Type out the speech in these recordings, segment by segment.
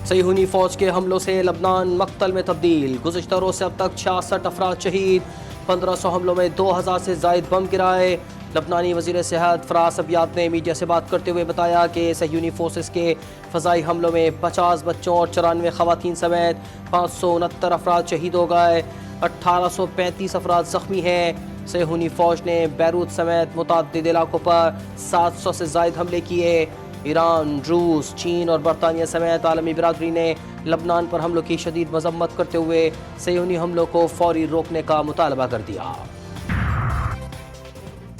صہیونی فوج کے حملوں سے لبنان مقتل میں تبدیل، گزشتہ روز سے اب تک 66 افراد شہید، 1500 حملوں میں 2000 سے زائد بم گرائے۔ لبنانی وزیر صحت فراس ابیات نے میڈیا سے بات کرتے ہوئے بتایا کہ صہیونی فورسز کے فضائی حملوں میں 50 بچوں اور 94 خواتین سمیت 569 افراد شہید ہو گئے، 1835 افراد زخمی ہیں۔ صہیونی فوج نے بیروت سمیت متعدد علاقوں پر 700 سے زائد حملے کیے۔ ایران، روس، چین اور برطانیہ سمیت عالمی برادری نے لبنان پر حملوں کی شدید مذمت کرتے ہوئے صہیونی حملوں کو فوری روکنے کا مطالبہ کر دیا۔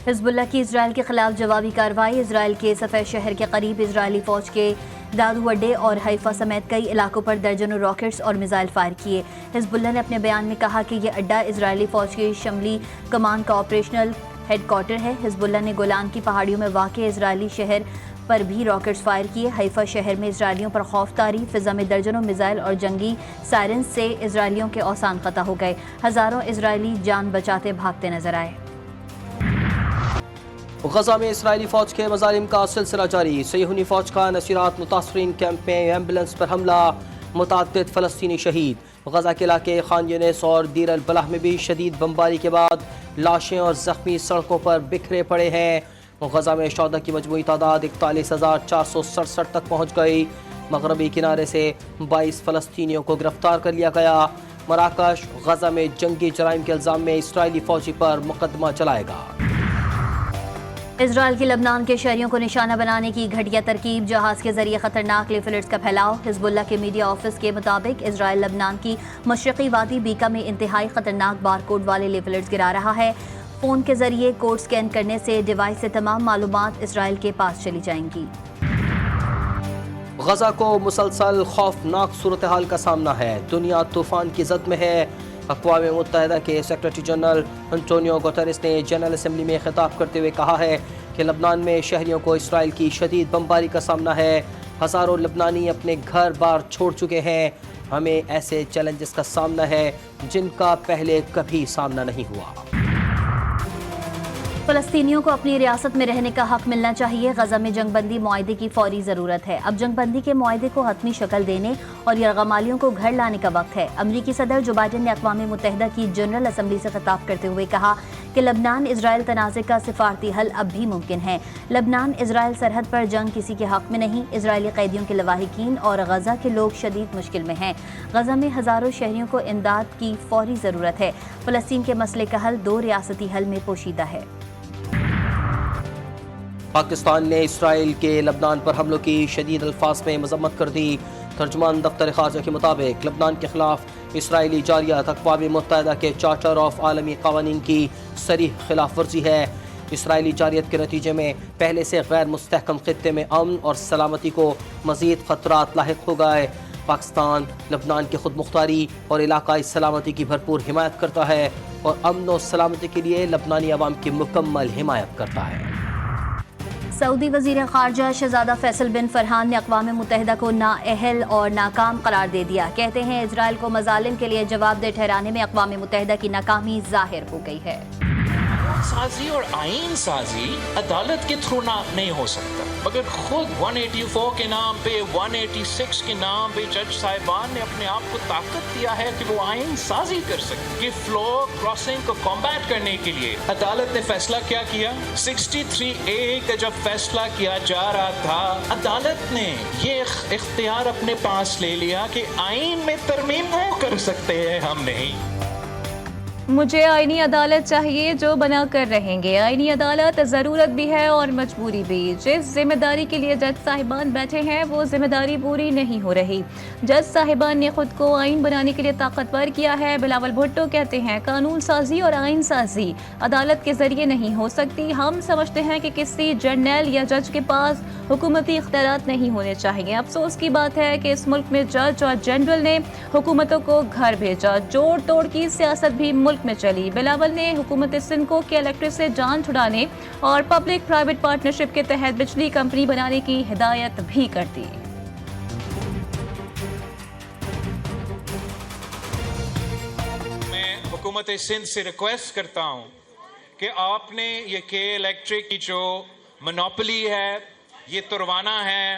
حزب اللہ کی اسرائیل کے خلاف جوابی کارروائی، اسرائیل کے صفح شہر کے قریب اسرائیلی فوج کے دادو اڈے اور حیفا سمیت کئی علاقوں پر درجنوں راکٹس اور میزائل فائر کیے۔ حزب اللہ نے اپنے بیان میں کہا کہ یہ اڈہ اسرائیلی فوج کی شمالی کمان کا آپریشنل ہیڈ کوارٹر ہے۔ حزب اللہ نے گولان کی پہاڑیوں میں واقع اسرائیلی شہر پر بھی راکٹس فائر کیے۔ حیفا شہر میں اسرائیلیوں پر خوف طاری، فضا میں درجنوں میزائل اور جنگی سائرنز سے اسرائیلیوں کے اوسان قطع ہو گئے، ہزاروں اسرائیلی جان بچاتے بھاگتے نظر آئے۔ غزہ میں اسرائیلی فوج کے مظالم کا سلسلہ جاری، صہیونی فوج کا نصیرات متاثرین کیمپ میں ایمبولینس پر حملہ، متعدد فلسطینی شہید۔ غزہ کے علاقے خان یونس اور دیر البلح میں بھی شدید بمباری کے بعد لاشیں اور زخمی سڑکوں پر بکھرے پڑے ہیں۔ غزہ میں شہداء کی مجموعی تعداد 41,467 تک پہنچ گئی۔ مغربی کنارے سے 22 فلسطینیوں کو گرفتار کر لیا گیا۔ مراکش غزہ میں جنگی جرائم کے الزام میں اسرائیلی فوجی پر مقدمہ چلائے گا۔ اسرائیل کی لبنان کے شہریوں کو نشانہ بنانے کی گھٹیا ترکیب، جہاز کے ذریعے خطرناک لیفلیٹس کا پھیلاؤ۔ حزب اللہ کے میڈیا آفس کے مطابق اسرائیل لبنان کی مشرقی وادی بیکا میں انتہائی خطرناک بارکوڈ والے لیفلیٹس گرا رہا ہے۔ فون کے ذریعے کوڈ سکین کرنے سے ڈیوائس سے تمام معلومات اسرائیل کے پاس چلی جائیں گی۔ غزہ کو مسلسل خوفناک صورتحال کا سامنا ہے، دنیا طوفان کی زد میں ہے۔ اقوام متحدہ کے سیکرٹری جنرل انٹونیو گوتریس نے جنرل اسمبلی میں خطاب کرتے ہوئے کہا ہے کہ لبنان میں شہریوں کو اسرائیل کی شدید بمباری کا سامنا ہے، ہزاروں لبنانی اپنے گھر بار چھوڑ چکے ہیں۔ ہمیں ایسے چیلنجز کا سامنا ہے جن کا پہلے کبھی سامنا نہیں ہوا۔ فلسطینیوں کو اپنی ریاست میں رہنے کا حق ملنا چاہیے، غزہ میں جنگ بندی معاہدے کی فوری ضرورت ہے۔ اب جنگ بندی کے معاہدے کو حتمی شکل دینے اور یرغمالیوں کو گھر لانے کا وقت ہے۔ امریکی صدر جو بائیڈن نے اقوام متحدہ کی جنرل اسمبلی سے خطاب کرتے ہوئے کہا کہ لبنان اسرائیل تنازع کا سفارتی حل اب بھی ممکن ہے۔ لبنان اسرائیل سرحد پر جنگ کسی کے حق میں نہیں، اسرائیلی قیدیوں کے لواحقین اور غزہ کے لوگ شدید مشکل میں ہیں۔ غزہ میں ہزاروں شہریوں کو امداد کی فوری ضرورت ہے۔ فلسطین کے مسئلے کا حل دو ریاستی حل میں پوشیدہ ہے۔ پاکستان نے اسرائیل کے لبنان پر حملوں کی شدید الفاظ میں مذمت کر دی۔ ترجمان دفتر خارجہ کے مطابق لبنان کے خلاف اسرائیلی جارحیت اقوام متحدہ کے چارٹر آف عالمی قوانین کی صریح خلاف ورزی ہے۔ اسرائیلی جارحیت کے نتیجے میں پہلے سے غیر مستحکم خطے میں امن اور سلامتی کو مزید خطرات لاحق ہو گئے۔ پاکستان لبنان کی خود مختاری اور علاقائی سلامتی کی بھرپور حمایت کرتا ہے اور امن و سلامتی کے لیے لبنانی عوام کی مکمل حمایت کرتا ہے۔ سعودی وزیر خارجہ شہزادہ فیصل بن فرحان نے اقوام متحدہ کو نااہل اور ناکام قرار دے دیا۔ کہتے ہیں اسرائیل کو مظالم کے لیے جواب دہ ٹھہرانے میں اقوام متحدہ کی ناکامی ظاہر ہو گئی ہے۔ سازی اور آئین سازی عدالت کے تھرو نہیں ہو سکتا، مگر خود 184 کے نام پہ 186 کے نام پہ جج صاحبان نے اپنے آپ کو طاقت دیا ہے کہ وہ آئین سازی کر سکتے۔ یہ فلو کراسنگ کو کمبیٹ کرنے کے لیے عدالت نے فیصلہ کیا کیا؟ 63A کا جب فیصلہ کیا جا رہا تھا، عدالت نے یہ اختیار اپنے پاس لے لیا کہ آئین میں ترمیم وہ کر سکتے ہیں، ہم نہیں۔ مجھے آئینی عدالت چاہیے جو بنا کر رہیں گے۔ آئینی عدالت ضرورت بھی ہے اور مجبوری بھی۔ جس ذمہ داری کے لیے جج صاحبان بیٹھے ہیں وہ ذمہ داری پوری نہیں ہو رہی۔ جج صاحبان نے خود کو آئین بنانے کے لیے طاقتور کیا ہے۔ بلاول بھٹو کہتے ہیں قانون سازی اور آئین سازی عدالت کے ذریعے نہیں ہو سکتی۔ ہم سمجھتے ہیں کہ کسی جرنیل یا جج کے پاس حکومتی اختیارات نہیں ہونے چاہیے۔ افسوس کی بات ہے کہ اس ملک میں جج اور جنرل نے حکومتوں کو گھر بھیجا۔ جوڑ توڑ کی سیاست بھی ملک میں چلی۔ بلاول نے حکومت سندھ کو کے الیکٹرک سے جان چھڑانے اور پبلک پرائیویٹ پارٹنرشپ کے تحت بجلی کمپنی بنانے کی ہدایت بھی کر دی۔ میں حکومت سندھ سے ریکویسٹ کرتا ہوں کہ آپ نے یہ کے الیکٹرک کی جو منوپلی ہے یہ تروانا ہے۔